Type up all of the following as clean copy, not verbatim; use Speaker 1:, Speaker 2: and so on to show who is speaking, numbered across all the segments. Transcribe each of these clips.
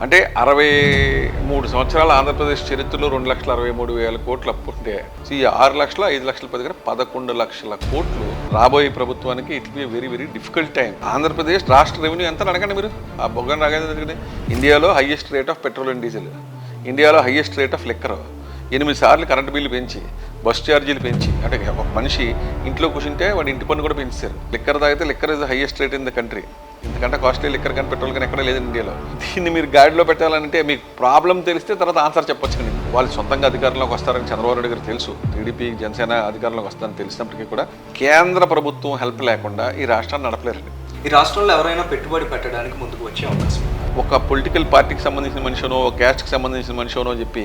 Speaker 1: అంటే 63 సంవత్సరాల ఆంధ్రప్రదేశ్ చరిత్రలో 2,63,000 కోట్లు అప్పు ఉంటే ఈ 6 లక్షల 5 లక్షల 10 దగ్గర 11 లక్షల కోట్లు రాబోయే ప్రభుత్వానికి it be very very difficult time. Andhra Pradesh రాష్ట్ర రెవెన్యూ ఎంత అడగండి మీరు. ఆ బొగ్గన రాగేంద్ర ఇండియాలో highest rate of petrol and diesel, ఇండియాలో హైయెస్ట్ రేట్ ఆఫ్ లిక్కర్, 8 సార్లు కరెంట్ బిల్లు పెంచి, బస్ ఛార్జీలు పెంచి, అంటే ఒక మనిషి ఇంట్లో కూర్చుంటే వాడి ఇంటి పన్ను కూడా పెంచారు. లిక్కర్ తాగితే liquor is the highest rate in the country. ఇంతకంటే కాస్ట్లీ లిక్కర్ కానీ పెట్రోల్ కానీ ఎక్కడ లేదు ఇండియాలో. దీన్ని మీరు గాడిలో పెట్టాలంటే మీకు ప్రాబ్లం తెలిస్తే తర్వాత ఆన్సర్ చెప్పొచ్చండి. వాళ్ళు సొంతంగా అధికారంలోకి వస్తారని చంద్రబాబు నాయుడు గారు తెలుసు, టీడీపీ జనసేన అధికారంలోకి వస్తారని తెలిసినప్పటికీ కూడా కేంద్ర ప్రభుత్వం హెల్ప్ లేకుండా ఈ రాష్ట్రాన్ని నడపలేరండి.
Speaker 2: ఈ రాష్ట్రంలో ఎవరైనా పెట్టుబడి పెట్టడానికి ముందుకు వచ్చే అవకాశం,
Speaker 1: ఒక పొలిటికల్ పార్టీకి సంబంధించిన మనిషినో, ఒక క్యాస్ట్కి సంబంధించిన మనిషినో చెప్పి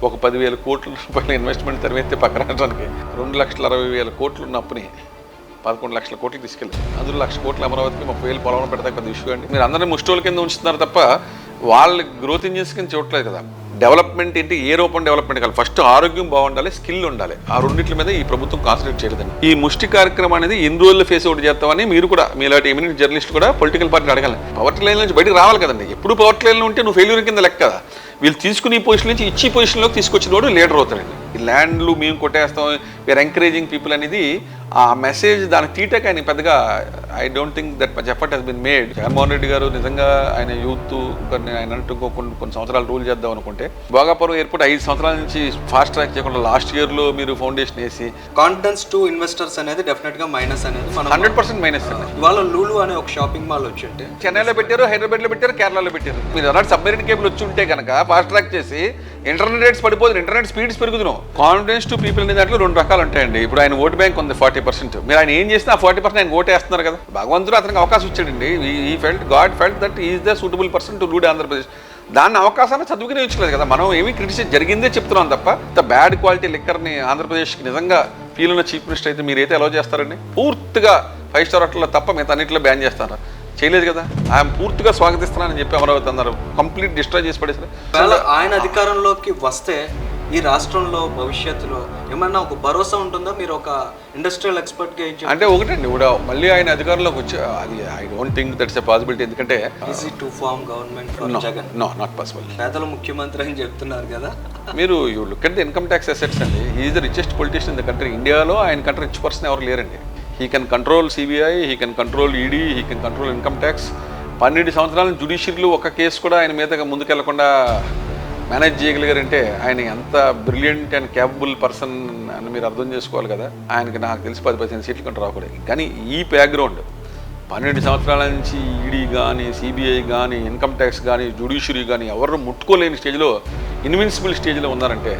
Speaker 1: ఒక 10,000 కోట్ల రూపాయల ఇన్వెస్ట్మెంట్ తరివేస్తే పక్క రాష్ట్రానికి 2,60,000 కోట్లు ఉన్న అప్పుని 11 లక్షల కోట్లు తీసుకెళ్ళి అందులో 1,00,000 కోట్ల అమరావతికి 30,000 పొలం పెడతా పెద్ద ఇష్యూ అండి. మీరు అందరినీ ముష్టోల కింద ఉంచుతున్నారు తప్ప వాళ్ళ గ్రోత్ ఇంజిన్స్ కింద చూడట్లేదు కదా. డెవలప్మెంట్ ఏంటి, ఏ రూపం డెవలప్మెంట్ కాదు, ఫస్ట్ ఆరోగ్యం బాగుండాలి, స్కిల్ ఉండాలి. ఆ రెండింటి మీద ఈ ప్రభుత్వం కాన్సన్ట్రేట్ చేయలేదండి. ఈ ముష్టి కార్యక్రమం అనేది ఎన్ని రోజులు ఫేస్ అవుట్ చేస్తామని మీరు కూడా, మీలాంటి ఎమినెంట్ జర్నలిస్ట్ కూడా పొలిటికల్ పార్టీని అడగాలి. పవర్టీ లైన్ నుంచి బయటకు రావాలి కదండి. ఎప్పుడు పవర్టీ లైన్లో ఉంటే నువ్వు ఫెయిల్యూర్ కింద లెక్క కదా. వీళ్ళు తీసుకుని పొజిషన్ నుంచి ఇచ్చి పొజిషన్లోకి తీసుకొచ్చిన వాడు లీడర్ అవుతాడండి. ఈ ల్యాండ్లు మేము కొట్టేస్తాం, వీఆర్ ఎంకరేజింగ్ పీపుల్ అనేది ఆ మెసేజ్ దాన్ని తీయటక ఆయన పెద్దగా I don't think that much effort he's been made. Jaganmohan Reddy garu నిజంగా ఆయన యూత్ ఆయన అంటూ కొన్ని సంవత్సరాలు రూల్ చేద్దాం అనుకుంటే భోగాపురం ఎయిర్పోర్ట్ 5 సంవత్సరాల నుంచి ఫాస్ట్ ట్రాక్ చేయకుండా లాస్ట్ ఇయర్లో మీరు ఫౌండేషన్ వేసి
Speaker 2: కాన్ఫిడెన్స్ టు ఇన్వెస్టర్స్ అనేది డెఫినెట్గా మైనస్ అనేది
Speaker 1: 100% మైనస్ అండి.
Speaker 2: ఇవాళ లూలు అనే ఒక షాపింగ్ మాల్ వచ్చి ఉంటే
Speaker 1: చెన్నైలో పెట్టారు, హైదరాబాద్లో పెట్టారు, కేరళలో పెట్టారు. మీరు అలాంటి సబ్మెరీన్ కేబుల్ వచ్చి ఉంటే కనుక ఫాస్ట్ ట్రాక్ చేసి ఇంటర్నెట్ రేట్స్ పడిపోతుంది, ఇంటర్నెట్ స్పీడ్స్ పెరుగుతున్నాం. కాన్ఫిడెన్స్ టు పీపుల్ అనే దాంట్లో 2 రకాలు ఉంటాయండి. ఇప్పుడు ఆయన ఓటు బ్యాంక్ ఉంది 40%. మీరు ఆయన ఏం చేసినా 40% ఆయన ఓటేస్తున్నారు కదా. భగవంతుడు అతనికి అవకాశం ఇచ్చాడండి. God felt that is the suitable person to rule Andhra Pradesh. దాన్ని అవకాశాన్ని చదువుకునే ఉంచలేదు కదా. మనం ఏమీ క్రిటిసైజ్ జరిగిందే చెప్తున్నాం తప్ప ద బ్యాడ్ క్వాలిటీ లిక్కర్ని ఆంధ్రప్రదేశ్కి నిజంగా ఫీల్ ఉన్న చీఫ్ మినిస్టర్ అయితే మీరైతే ఎలా చేస్తారండి? పూర్తిగా 5 స్టార్ హోటల్లో తప్ప మిగతా అన్నింటిలో బ్యాన్ చేస్తారా? చేయలేదు కదా. ఆయన పూర్తిగా స్వాగతిస్తున్నానని చెప్పి అమరావతి అన్నారు, కంప్లీట్ డిస్ట్రాయ్ చేసి పడేసారు.
Speaker 2: ఆయన అధికారంలోకి వస్తే ఈ రాష్ట్రంలో భవిష్యత్తులో ఏమన్నా ఒక భరోసా ఉంటుందో? మీరు ఒక ఇండస్ట్రియల్ ఎక్స్పర్ట్గా
Speaker 1: అంటే ఒకటండి, కూడా మళ్ళీ ఆయన అధికారంలోకి వచ్చి అది I don't think that's a possibility. ఎందుకంటే
Speaker 2: easy to form government for Jagan.
Speaker 1: Not possible.
Speaker 2: పేదల ముఖ్యమంత్రి అని చెప్తున్నారు కదా
Speaker 1: మీరు. You look at the income tax assets అండి. Is the richest politician in the country. ఇండియాలో ఆయన కంట్రీ రిచ్ పర్సన్ ఎవరు లేరండి. He can control CBI, he can control ED, he can control income tax. 12 సంవత్సరాల జ్యుడిషియరీలో ఒక కేసు కూడా ఆయన మీద ముందుకెళ్లకుండా మేనేజ్ చేయగలిగారంటే ఆయన ఎంత బ్రిలియంట్ అండ్ క్యాపబుల్ పర్సన్ అని మీరు అర్థం చేసుకోవాలి కదా. ఆయనకి నాకు తెలిసి 10-15 సీట్లు కంటే రాకూడదు. కానీ ఈ బ్యాక్గ్రౌండ్ 12 సంవత్సరాల నుంచి ఈడీ కానీ, సిబిఐ కానీ, ఇన్కమ్ ట్యాక్స్ కానీ, జ్యుడిషియరీ కానీ ఎవరు ముట్టుకోలేని స్టేజ్లో, ఇన్విన్సిబుల్ స్టేజ్లో ఉన్నారంటే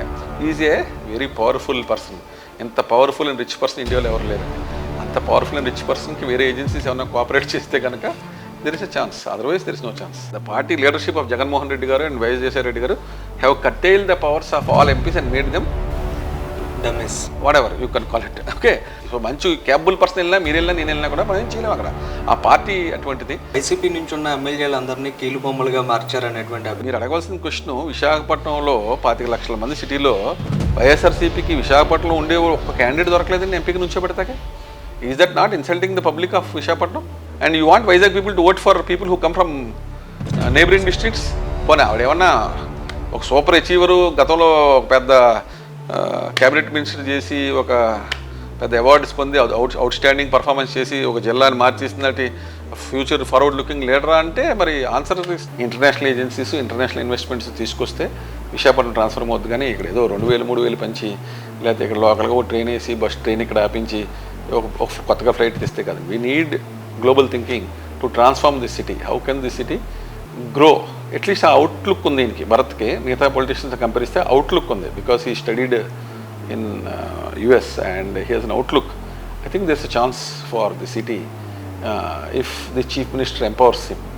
Speaker 1: is a very powerful person. ఇంత పవర్ఫుల్ అండ్ రిచ్ పర్సన్ ఇండియాలో ఎవరు లేరండి. అంత పవర్ఫుల్ అండ్ రిచ్ పర్సన్కి వేరే ఏజెన్సీస్ ఏమైనా కోఆపరేట్ చేస్తే కనుక there is a chance, otherwise there is no chance. The party leadership of Jagannath Reddy garu and Vyas Jayaswal Reddy garu have curtailed the powers of all MPs and made them
Speaker 2: dummies,
Speaker 1: whatever you can call it. Okay, so మంచి capable person వెళ్ళినా మీరు వెళ్ళినా నేను వెళ్ళినా కూడా మనం ఏం చేయలేము అక్కడ. ఆ పార్టీ అటువంటిది.
Speaker 2: వైసీపీ నుంచి ఉన్న ఎమ్మెల్యేలందరినీ కీలు బొమ్మలుగా మార్చారనేటువంటి
Speaker 1: మీరు అడగవలసిన క్వశ్చన్, విశాఖపట్నంలో 25 లక్షల మంది సిటీలో వైఎస్ఆర్సీపీకి విశాఖపట్నంలో ఉండే ఒక క్యాండిడేట్ దొరకలేదని ఎంపీకి నుంచో పెడతాకే. Is that not insulting the public of Visakhapatnam? And you want Vizag people to vote for people who come from neighboring districts? పోనీ ఆవిడేమన్నా ఒక సూపర్ అచీవరు, గతంలో ఒక పెద్ద క్యాబినెట్ మినిస్టర్ చేసి ఒక పెద్ద అవార్డ్స్ పొంది అవుట్ స్టాండింగ్ పర్ఫార్మెన్స్ చేసి ఒక జిల్లాని మార్చేసినట్టు ఫ్యూచర్ ఫార్వర్డ్ లుకింగ్ లీడరా అంటే మరి answer international agencies, international investments తీసుకొస్తే విశాఖపట్నం ట్రాన్స్ఫర్ అవుతుంది. కానీ ఇక్కడ ఏదో 2,000-3,000 పెంచి, లేకపోతే ఇక్కడ లోకల్గా ఒక ట్రైన్ వేసి బస్ ట్రైన్ ఇక్కడ ఆపించి ఒక కొత్తగా ఫ్లైట్ తెస్తే కాదు. We need global thinking to transform this city. How can this city grow? At least ఆ అవుట్లుక్ ఉంది దీనికి. భరత్కి మిగతా పొలిటీషియన్స్ కంపేర్ చేస్తే అవుట్లుక్ ఉంది. Because he studied in US and he has an outlook. I think there's a chance for the city if the chief minister empowers him.